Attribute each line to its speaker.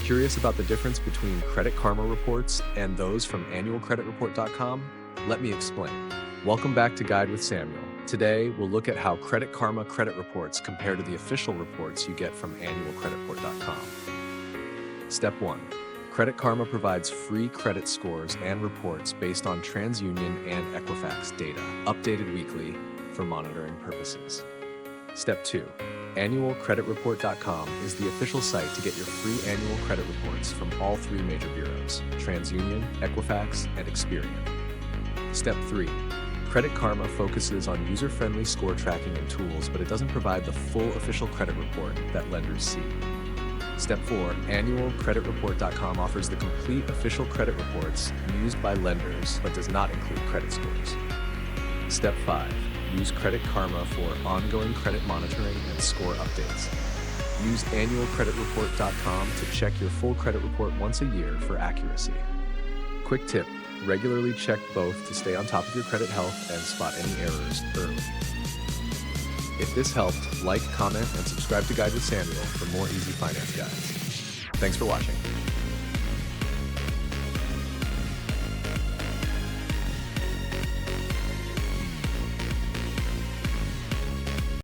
Speaker 1: Curious about the difference between Credit Karma reports and those from annualcreditreport.com? Let me explain. Welcome back to Guide with Samuel. Today, we'll look at how Credit Karma credit reports compare to the official reports you get from annualcreditreport.com. Step 1. Credit Karma provides free credit scores and reports based on TransUnion and Equifax data, updated weekly for monitoring purposes. Step 2. AnnualCreditReport.com is the official site to get your free annual credit reports from all three major bureaus, TransUnion, Equifax, and Experian. Step 3. Credit Karma focuses on user-friendly score tracking and tools, but it doesn't provide the full official credit report that lenders see. Step 4. AnnualCreditReport.com offers the complete official credit reports used by lenders, but does not include credit scores. Step 5. Use Credit Karma for ongoing credit monitoring and score updates. Use AnnualCreditReport.com to check your full credit report once a year for accuracy. Quick tip: regularly check both to stay on top of your credit health and spot any errors early. If this helped, like, comment, and subscribe to Guide with Samuel for more easy finance guides. Thanks for watching.